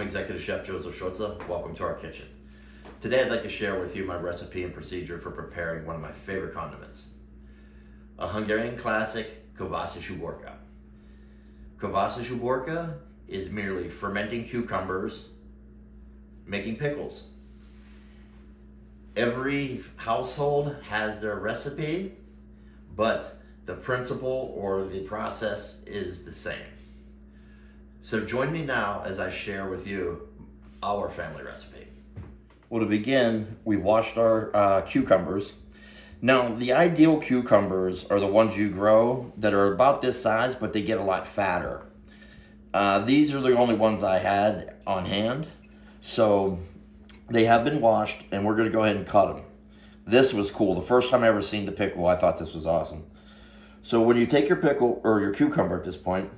Executive Chef Joseph Schwartza. Welcome to our kitchen. Today I'd like to share with you my recipe and procedure for preparing one of my favorite condiments. A Hungarian classic, Kova Uborka. Kova Uborka is merely fermenting cucumbers, making pickles. Every household has their recipe, but the principle or the process is the same. So join me now as I share with you our family recipe. Well, to begin, we've washed our cucumbers. Now, the ideal cucumbers are the ones you grow that are about this size, but they get a lot fatter. These are the only ones I had on hand. So they have been washed, and we're going to go ahead and cut them. This was cool. The first time I ever seen the pickle, I thought this was awesome. So when you take your pickle, or your cucumber at this point,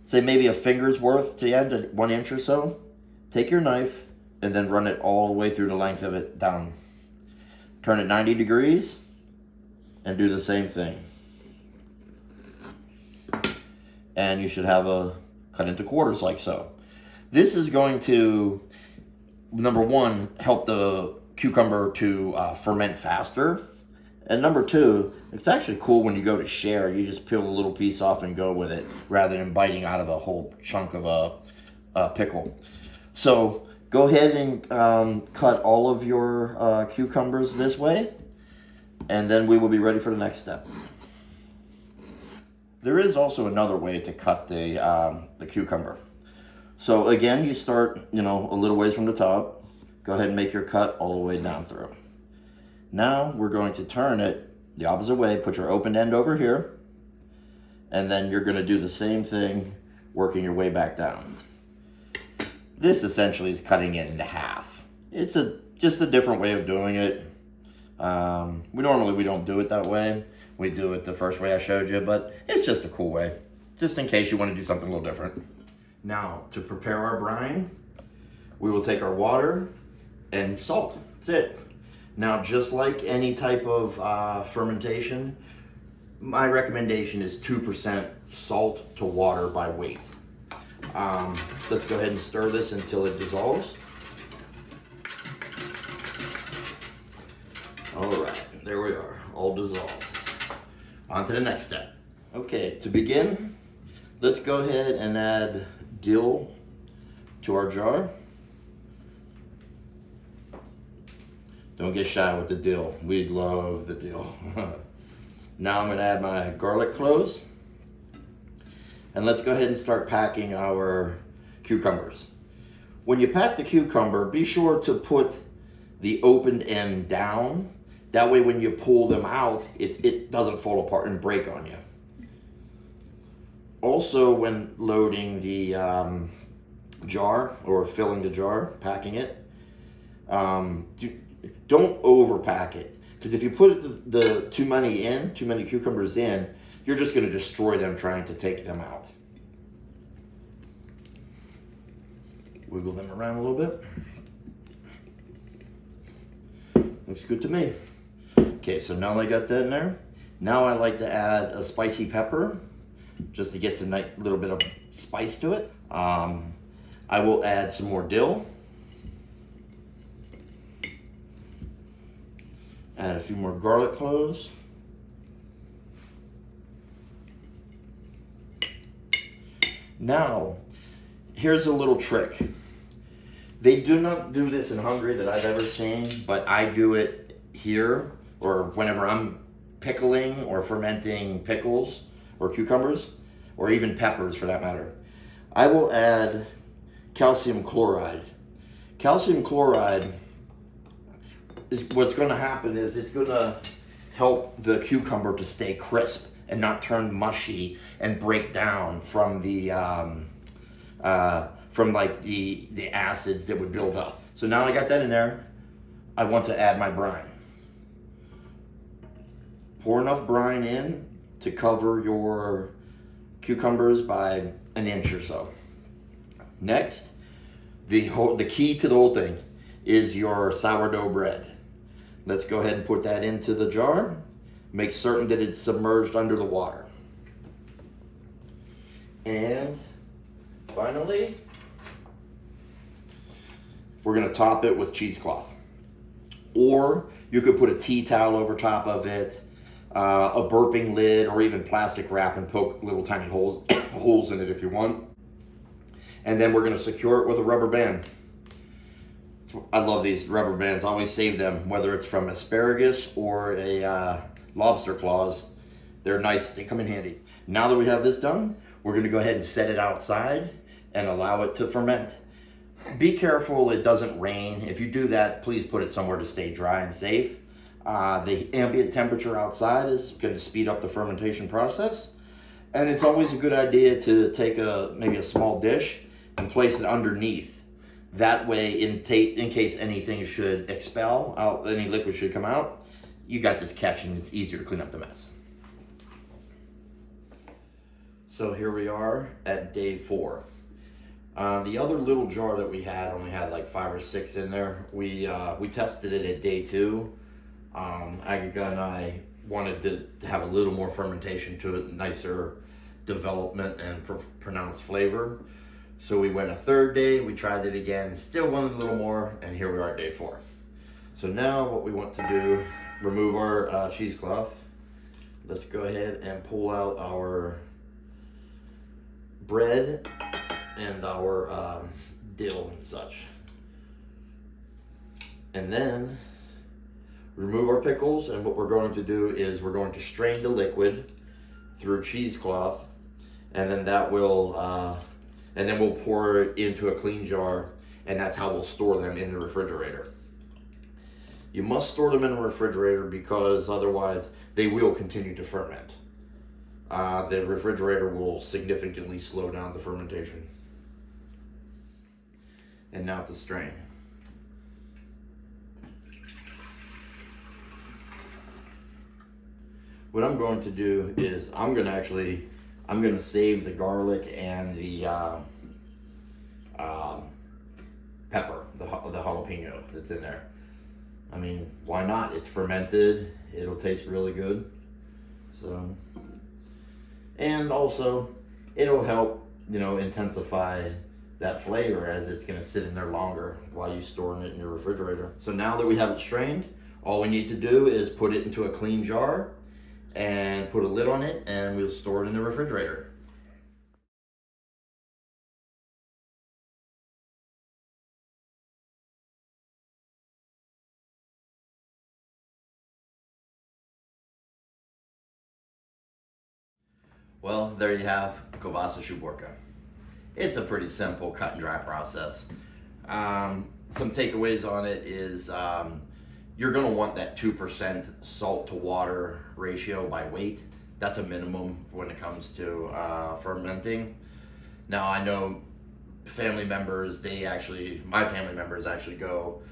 say maybe a finger's worth to the end, 1 inch or so, take your knife and then run it all the way through the length of it down. Turn it 90 degrees and do the same thing. And you should have a cut into quarters like so. This is going to, number one, help the cucumber to ferment faster. And number two, it's actually cool when you go to share, you just peel a little piece off and go with it rather than biting out of a whole chunk of a pickle. So go ahead and cut all of your cucumbers this way, and then we will be ready for the next step. There is also another way to cut the cucumber. So again, you start, a little ways from the top. Go ahead and make your cut all the way down through. Now we're going to turn it the opposite way. Put your open end over here, and then you're going to do the same thing, working your way back down. This essentially is cutting it into half. It's just a different way of doing it. We don't do it that way. We do it the first way I showed you, but it's just a cool way, just in case you want to do something a little different. Now, to prepare our brine, we will take our water and salt. That's it. Now, just like any type of fermentation, my recommendation is 2% salt to water by weight. Let's go ahead and stir this until it dissolves. All right, there we are, all dissolved. On to the next step. Okay, to begin, let's go ahead and add dill to our jar. Don't get shy with the dill. We love the dill. Now I'm gonna add my garlic cloves. And let's go ahead and start packing our cucumbers. When you pack the cucumber, be sure to put the opened end down. That way when you pull them out, it doesn't fall apart and break on you. Also, when loading the jar or filling the jar, packing it, don't overpack it, because if you put the too many cucumbers in, you're just going to destroy them trying to take them out. Wiggle them around a little bit. Looks good to me. Okay, so now I got that in there. Now I like to add a spicy pepper, just to get some nice little bit of spice to it. I will add some more dill. Add a few more garlic cloves. Now, here's a little trick. They do not do this in Hungary that I've ever seen, but I do it here, or whenever I'm pickling or fermenting pickles or cucumbers, or even peppers for that matter. I will add calcium chloride. Calcium chloride is what's going to happen is it's going to help the cucumber to stay crisp and not turn mushy and break down from the the acids that would build up. So now I got that in there. I want to add my brine. Pour enough brine in to cover your cucumbers by 1 inch or so. Next, the key to the whole thing is your sourdough bread. Let's go ahead and put that into the jar. Make certain that it's submerged under the water. And finally, we're gonna top it with cheesecloth. Or you could put a tea towel over top of it, a burping lid, or even plastic wrap and poke little tiny holes in it if you want. And then we're gonna secure it with a rubber band. I love these rubber bands. I always save them, whether it's from asparagus or a lobster claws. They're nice, they come in handy. Now that we have this done, we're gonna go ahead and set it outside and allow it to ferment. Be careful it doesn't rain. If you do that, please put it somewhere to stay dry and safe. The ambient temperature outside is going to speed up the fermentation process. And it's always a good idea to take maybe a small dish and place it underneath. That way, in case anything should expel out, any liquid should come out, you got this catch and it's easier to clean up the mess. So here we are at day 4. The other little jar that we had only had like 5 or 6 in there. We tested it at day 2. Agata and I wanted to have a little more fermentation to it, nicer development and pronounced flavor. So we went a 3rd day, we tried it again, still wanted a little more, and here we are at day 4. So now what we want to do, remove our cheesecloth. Let's go ahead and pull out our bread and our dill and such. And then remove our pickles, and what we're going to do is we're going to strain the liquid through cheesecloth, and then that will and then we'll pour it into a clean jar, and that's how we'll store them in the refrigerator. You must store them in a refrigerator because otherwise they will continue to ferment. The refrigerator will significantly slow down the fermentation. And now to strain. What I'm going to do is I'm going to save the garlic and the pepper, the jalapeno that's in there. I mean, why not? It's fermented. It'll taste really good. So, and also it'll help, intensify that flavor as it's going to sit in there longer while you're storing it in your refrigerator. So now that we have it strained, all we need to do is put it into a clean jar and put a lid on it, and we'll store it in the refrigerator. Well, there you have Kova Uborka. It's a pretty simple cut and dry process. Some takeaways on it is you're going to want that 2% salt to water ratio by weight. That's a minimum when it comes to fermenting. Now I know family members, my family members actually go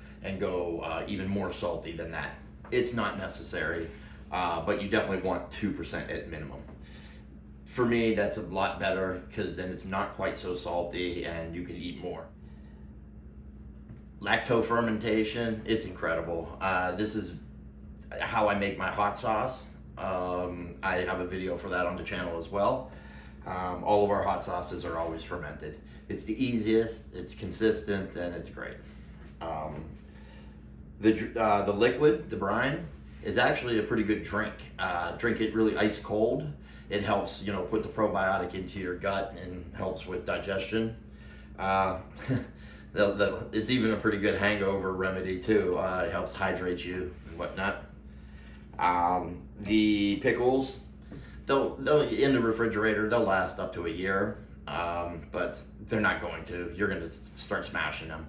even more salty than that. It's not necessary, but you definitely want 2% at minimum. For me, that's a lot better because then it's not quite so salty and you can eat more. Lacto fermentation, it's incredible. This is how I make my hot sauce. I have a video for that on the channel as well. All of our hot sauces are always fermented. It's the easiest, it's consistent, and it's great. The liquid, the brine, is actually a pretty good drink. Drink it really ice cold. It helps, put the probiotic into your gut and helps with digestion. It's even a pretty good hangover remedy too. It helps hydrate you and whatnot. The pickles, they'll in the refrigerator, they'll last up to a year, but they're not going to. You're going to start smashing them.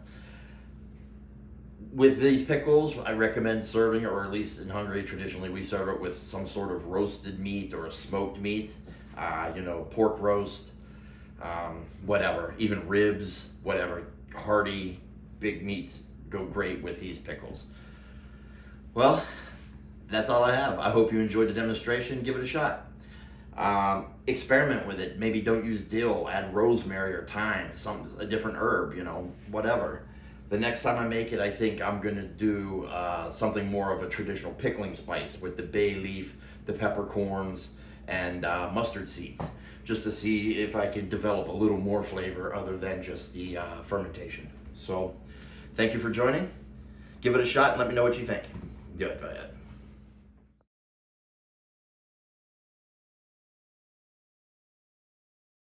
With these pickles, I recommend serving, or at least in Hungary, traditionally we serve it with some sort of roasted meat or a smoked meat, pork roast, whatever, even ribs, whatever, hearty, big meat go great with these pickles. Well, that's all I have. I hope you enjoyed the demonstration. Give it a shot. Experiment with it. Maybe don't use dill, add rosemary or thyme, a different herb, whatever. The next time I make it, I think I'm gonna do something more of a traditional pickling spice with the bay leaf, the peppercorns, and mustard seeds, just to see if I can develop a little more flavor other than just the fermentation. So, Thank you for joining. Give it a shot and let me know what you think. Do it,